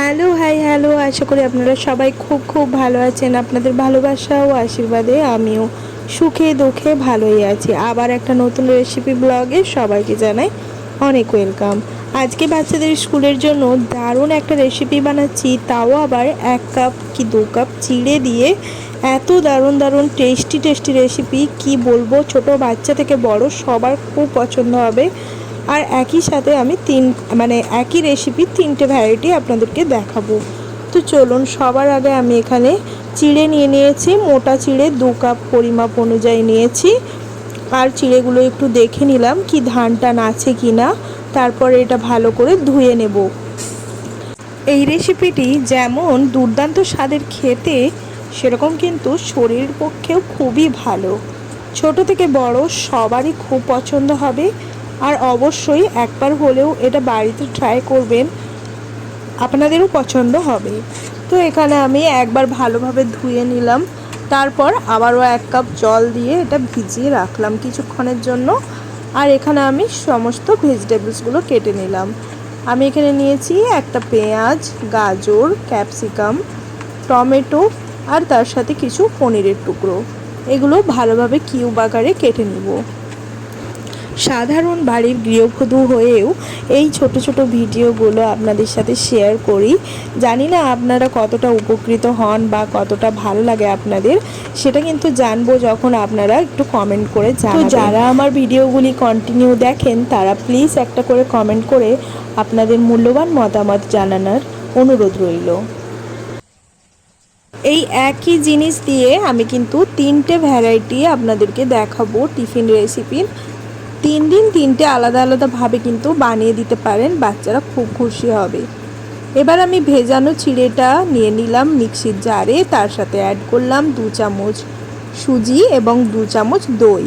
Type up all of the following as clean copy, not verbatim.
Hello, high, hello. আশা করি আপনারা সবাই খুব খুব ভালো আছেন। আপনাদের ভালোবাসা ও আশীর্বাদে আমিও সুখে দুঃখে ভালোই আছি। আবার একটা নতুন রেসিপি ব্লগে সবাইকে জানাই অনেক ওয়েলকাম। আজকে বাচ্চাদের স্কুলের জন্য দারুণ একটা রেসিপি বানাচ্ছি, তাও আবার 1 কাপ কি 2 কাপ চিড়ে দিয়ে। এত দারুণ দারুণ টেস্টি টেস্টি রেসিপি কি বলবো, ছোট বাচ্চা থেকে বড় সবার খুব পছন্দ হবে। আর একই সাথে আমি একই রেসিপি 3টে ভ্যারাইটি আপনাদেরকে দেখাবো। তো চলুন, সবার আগে আমি এখানে চিড়ে নিয়ে নিয়েছি। মোটা চিড়ে 2 কাপ পরিমাপ অনুযায়ী নিয়েছি। আর চিড়েগুলো একটু দেখে নিলাম কি ধান টান আছে কি না, তারপরে এটা ভালো করে ধুয়ে নেব। এই রেসিপিটি যেমন দুর্দান্ত স্বাদের খেতে, সেরকম কিন্তু শরীরের পক্ষেও খুবই ভালো। ছোট থেকে বড় সবারই খুব পছন্দ হবে। আর অবশ্যই একবার হলেও এটা বাড়িতে ট্রাই করবেন, আপনাদেরও পছন্দ হবে। তো এখানে আমি একবার ভালোভাবে ধুয়ে নিলাম, তারপর আবারও 1 কাপ জল দিয়ে এটা ভিজিয়ে রাখলাম কিছুক্ষণের জন্য। আর এখানে আমি সমস্ত ভেজিটেবলসগুলো কেটে নিলাম। আমি এখানে নিয়েছি একটা পেঁয়াজ, গাজর, ক্যাপসিকাম, টমেটো আর তার সাথে কিছু পনিরের টুকরো। এগুলো ভালোভাবে কিউব আকারে কেটে নিব। সাধারণ বাড়ির গৃহবধূ হয়েও এই ছোট ছোট ভিডিওগুলো আপনাদের সাথে শেয়ার করি। জানি না আপনারা কতটা উপকৃত হন বা কতটা ভালো লাগে আপনাদের, সেটা কিন্তু জানবো যখন আপনারা একটু কমেন্ট করে জানাবেন। তো যারা আমার ভিডিওগুলি কন্টিনিউ দেখেন তারা প্লিজ একটা করে কমেন্ট করে আপনাদের মূল্যবান মতামত জানানোর অনুরোধ রইল। এই একই জিনিস দিয়ে আমি কিন্তু 3টে ভ্যারাইটি আপনাদেরকে দেখাবো টিফিন রেসিপির। 3 দিন 3টে আলাদা আলাদাভাবে কিন্তু বানিয়ে দিতে পারেন, বাচ্চারা খুব খুশি হবে। এবার আমি ভেজানো চিড়েটা নিয়ে নিলাম মিক্সির জারে, তার সাথে অ্যাড করলাম 2 চামচ সুজি এবং 2 চামচ দই।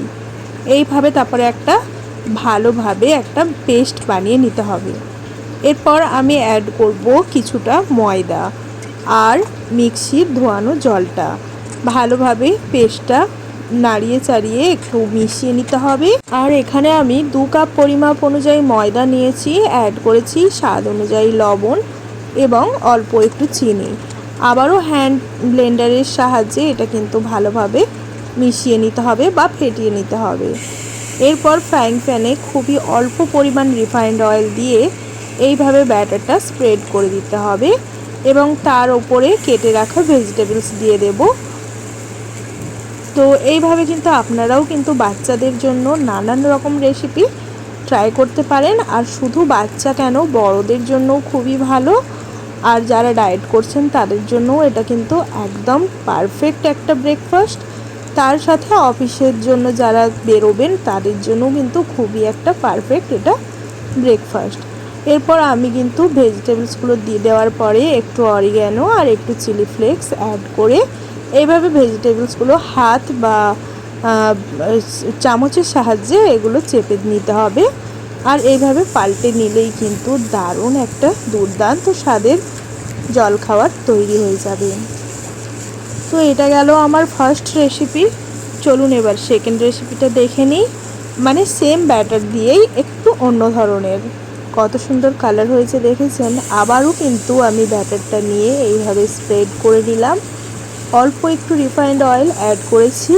এইভাবে তারপরে ভালোভাবে একটা পেস্ট বানিয়ে নিতে হবে। এরপর আমি অ্যাড করব কিছুটা ময়দা আর মিক্সির ধোয়ানো জলটা। ভালোভাবে পেস্টটা নাড়িয়ে চাড়িয়ে একটু মিশিয়ে নিতে হবে। আর এখানে আমি 2 কাপ পরিমাপ অনুযায়ী ময়দা নিয়েছি, অ্যাড করেছি স্বাদ অনুযায়ী লবণ এবং অল্প একটু চিনি। আবারও হ্যান্ড ব্লেন্ডারের সাহায্যে এটা কিন্তু ভালোভাবে মিশিয়ে নিতে হবে বা ফেটিয়ে নিতে হবে। এরপর ফ্রাইং প্যানে খুবই অল্প পরিমাণ রিফাইন্ড অয়েল দিয়ে এইভাবে ব্যাটারটা স্প্রেড করে দিতে হবে এবং তার ওপরে কেটে রাখা ভেজিটেবলস দিয়ে দেব। তো এইভাবে কিন্তু আপনারাও কিন্তু বাচ্চাদের জন্য নানান রকম রেসিপি ট্রাই করতে পারেন। আর শুধু বাচ্চা কেন, বড়দের জন্যও খুবই ভালো। আর যারা ডায়েট করছেন তাদের জন্যও এটা কিন্তু একদম পারফেক্ট একটা ব্রেকফাস্ট। তার সাথে অফিসের জন্য যারা বেরোবেন তাদের জন্যও কিন্তু খুবই একটা পারফেক্ট এটা ব্রেকফাস্ট। এরপর আমি কিন্তু ভেজিটেবলসগুলো দিয়ে দেওয়ার পরে একটু অরিগ্যানো আর একটু চিলি ফ্লেক্স অ্যাড করে এইভাবে ভেজিটেবলসগুলো হাত বা চামচের সাহায্যে এগুলো চেপে নিতে হবে। আর এইভাবে পাল্টে নিলেই কিন্তু দারুণ একটা দুর্দান্ত স্বাদের জলখাবার তৈরি হয়ে যাবে। তো এটা গেল আমার ফার্স্ট রেসিপি। চলুন এবার সেকেন্ড রেসিপিটা দেখে নিই। সেম ব্যাটার দিয়েই একটু অন্য ধরনের। কত সুন্দর কালার হয়েছে দেখেছেন। আবারও কিন্তু আমি ব্যাটারটা নিয়ে এইভাবে স্প্রেড করে নিলাম। অল্প একটু রিফাইন্ড অয়েল অ্যাড করেছি।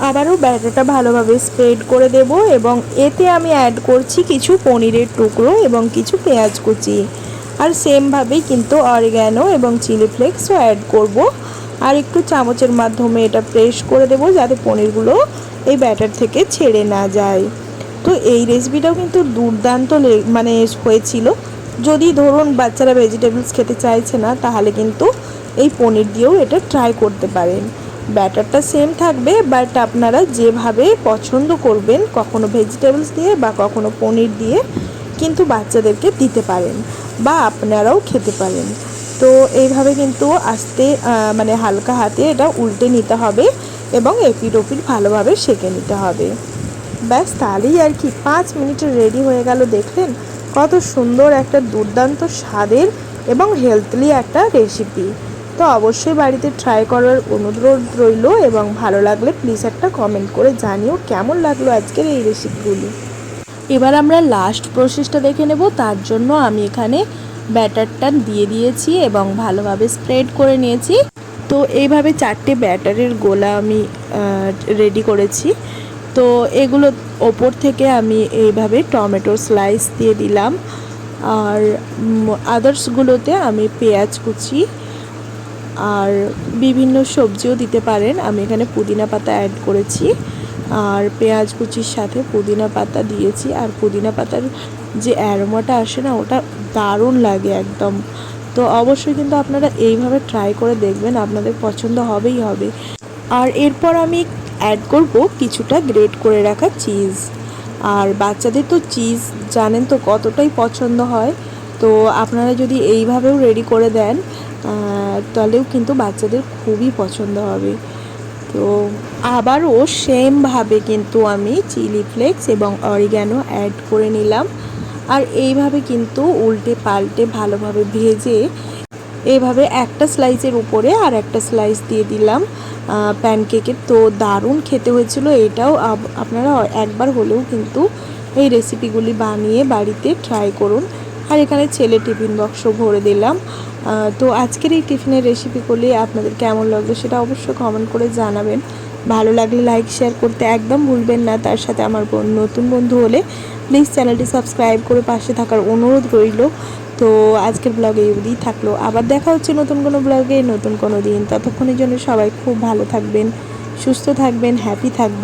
আবারও ব্যাটারটা ভালোভাবে স্প্রেড করে দেব এবং এতে আমি অ্যাড করছি কিছু পনিরের টুকরো এবং কিছু পেঁয়াজ কুচি। আর সেমভাবেই কিন্তু অরিগ্যানো এবং চিলি ফ্লেক্সও অ্যাড করব। আর একটু চামচের মাধ্যমে এটা প্রেস করে দেব যাতে পনিরগুলো এই ব্যাটার থেকে ছেড়ে না যায়। তো এই রেসিপিটাও কিন্তু দুর্দান্ত হয়েছিল। যদি ধরুন বাচ্চারা ভেজিটেবলস খেতে চাইছে না, তাহলে কিন্তু এই পনির দিয়েও এটা ট্রাই করতে পারেন। ব্যাটারটা সেম থাকবে, বাট আপনারা যেভাবে পছন্দ করবেন, কখনো ভেজিটেবলস দিয়ে বা কখনো পনির দিয়ে কিন্তু বাচ্চাদেরকে দিতে পারেন বা আপনারাও খেতে পারেন। তো এইভাবে কিন্তু হালকা হাতে এটা উল্টে নিতে হবে এবং এপিট ওপিট ভালোভাবে সেঁকে নিতে হবে। ব্যাস তাহলেই আর কি 5 মিনিটে রেডি হয়ে গেল। দেখলেন কত সুন্দর একটা দুর্দান্ত স্বাদের এবং হেলথলি একটা রেসিপি। তো অবশ্যই বাড়িতে ট্রাই করার অনুরোধ রইল এবং ভালো লাগলে প্লিজ একটা কমেন্ট করে জানিও কেমন লাগলো আজকের এই রেসিপিগুলি। এবার আমরা লাস্ট প্রসেসটা দেখে নেব। তার জন্য আমি এখানে ব্যাটারটা দিয়ে দিয়েছি এবং ভালোভাবে স্প্রেড করে নিয়েছি। তো এইভাবে 4টে ব্যাটারের গোলা আমি রেডি করেছি। তো এগুলো ওপর থেকে আমি এইভাবে টমেটো স্লাইস দিয়ে দিলাম, আর আদার্সগুলোতে আমি পেঁয়াজ কুচি আর বিভিন্ন সবজিও দিতে পারেন। আমি এখানে পুদিনা পাতা অ্যাড করেছি, আর পেঁয়াজ কুচির সাথে পুদিনা পাতা দিয়েছি। আর পুদিনা পাতার যে অ্যারোমাটা আসে না, ওটা দারুণ লাগে একদম। তো অবশ্যই কিন্তু আপনারা এইভাবে ট্রাই করে দেখবেন, আপনাদের পছন্দ হবেই হবে। আর এরপর আমি অ্যাড করব কিছুটা গ্রেট করে রাখা চিজ। আর বাচ্চাদের তো চিজ জানেন তো কতটাই পছন্দ হয়। তো আপনারা যদি এইভাবেও রেডি করে দেন তাহলেও কিন্তু বাচ্চাদের খুবই পছন্দ হবে। তো আবারও সেমভাবে কিন্তু আমি চিলি ফ্লেক্স এবং অরিগ্যানো অ্যাড করে নিলাম। আর এইভাবে কিন্তু উল্টে পাল্টে ভালোভাবে ভেজে এইভাবে একটা স্লাইসের উপরে আর একটা স্লাইস দিয়ে দিলাম প্যানকেকের। তো দারুণ খেতে হয়েছিল। এটাও আপনারা একবার হলেও কিন্তু এই রেসিপিগুলি বানিয়ে বাড়িতে ট্রাই করুন। আর এখানে ছেলে টিফিন বক্স ভরে দিলাম। তো আজকের এই টিফিনের রেসিপিগুলি আপনাদের কেমন লাগলো সেটা অবশ্যই কমেন্ট করে জানাবেন। ভালো লাগলে লাইক শেয়ার করতে একদম ভুলবেন না। তার সাথে আমার নতুন বন্ধু হলে প্লিজ চ্যানেলটি সাবস্ক্রাইব করে পাশে থাকার অনুরোধ রইল। তো আজকের ব্লগে এই অবধিই থাকলো। আবার দেখা হচ্ছে নতুন কোনো ব্লগে নতুন কোনো দিন। ততক্ষণের জন্য সবাই খুব ভালো থাকবেন, সুস্থ থাকবেন, হ্যাপি থাকবেন।